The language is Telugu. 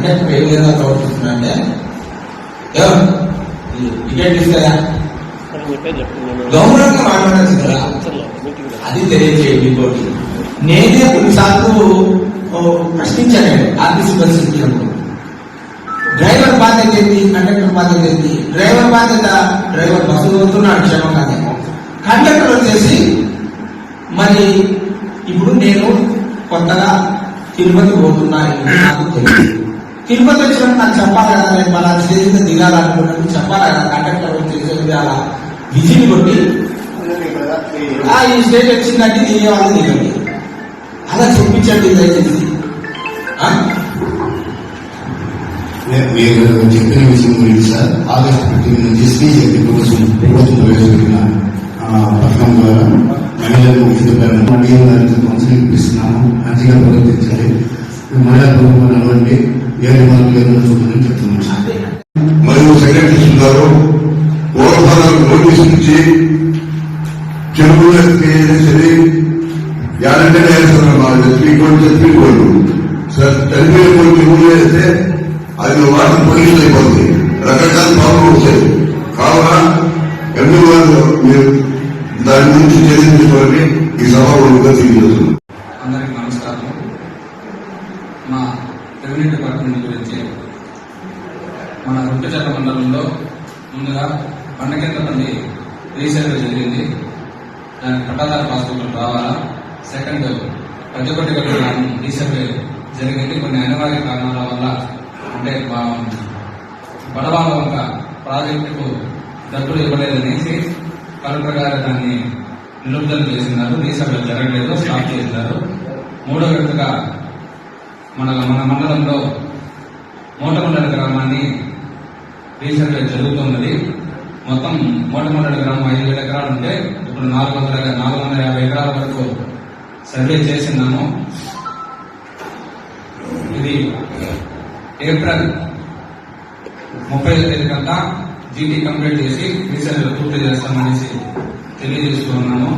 కండక్టర్ ఏ విధంగా ప్రవర్తిస్తున్నాడంటే టికెట్ ఇస్తారా గౌరవంగా మాట్లాడచ్చు కదా, అది తెలియజేయండి. ఇంకోటి నేనే కొన్నిసార్లు ప్రశ్నించాను ఆర్టీసీ బస్సు ఇచ్చినప్పుడు, డ్రైవర్ బాధ్యత ఏంటి, కండక్టర్ బాధ్యత ఏంటి? డ్రైవర్ బాధ్యత, డ్రైవర్ బస్సు పోతున్నాడు క్షేమంగానే, కండక్టర్ వచ్చేసి మరి ఇప్పుడు నేను కొత్తగా తిరుపతి పోతున్నా, నాకు తెలియదు. తిరుపతి వచ్చినప్పుడు నాకు చెప్పాలి కదా, నేను మన స్టేజ్ మీద దిగాలనుకున్నట్టు చెప్పాలి కదా. కండక్టర్ వచ్చేసి అలా విజిల్ కొట్టి ఈ స్టేజ్ వచ్చిందంటే దిగే వాళ్ళు దిగండి, అలా చూపించండి దయచేసి. మీరు చెప్పిన విషయం గురించి సార్, ఆగస్టు 15 నుంచి స్త్రీ శక్తి కోసం ప్రభుత్వం ప్రవేశపెట్టిన పథకం ద్వారా మహిళలకు ఉచిత కౌన్సిలింగ్ ఇప్పిస్తున్నాము, మంచిగా ప్రవర్తించాలి, మహిళా ప్రభుత్వం అటువంటి ఏడు మార్పులు చూడాలని చెప్తున్నాం. మరియు సెక్రటరీ గారు పూర్వభాగాలకు నోటీసు ఇచ్చి చెరువులు సరే యాడంటే చెప్పికోడు సార్, చనిపోయిన కొన్ని చెరువులు వేస్తే అది వాటిని పొల్యూషన్ అయిపోతుంది, రకరకాల ప్రాబ్లం వస్తాయి. కావున ఎందు వాళ్ళు మీరు దాని గురించి చర్చించుకోవాలని ఈ సభాపూర్వకంగా తెలియజేస్తున్నాం. అందరికీ నమస్కారం. మా రెవెన్యూ డిపార్ట్మెంట్ గురించి మన రుట్టచట్ట మండలంలో ముందుగా బండకెంతమంది రీసర్వే జరిగింది, దానికి పట్టాదారు పాస్బుక్లు రావాలా. సెకండ్ పెద్దకొట్టిగడ్డ రీసర్వే జరిగింది, కొన్ని అనివార్య కారణాల వల్ల అంటే బడవాళ్ళ ఒక ప్రాజెక్టుకు డబ్బులు ఇవ్వలేదనేసి కలెక్టర్ గారు దాన్ని నిలుపుదల చేసినారు, రీసర్వే జరగలేదు, స్టాప్ చేసినారు. మూడో విడతగా మన మండలంలో మోటమండలి గ్రామాన్ని రీసర్వే జరుగుతున్నది. మొత్తం మోటమండలి గ్రామం 5,000 ఎకరాలు ఉంటే ఇప్పుడు 450 ఎకరాల వరకు సర్వే చేసినాము. ఇది ఏప్రిల్ 30వ తేదీకంతా జీటీ కంప్లీట్ చేసి రీసర్వే పూర్తి చేస్తామనేసి తెలియజేస్తున్నాము.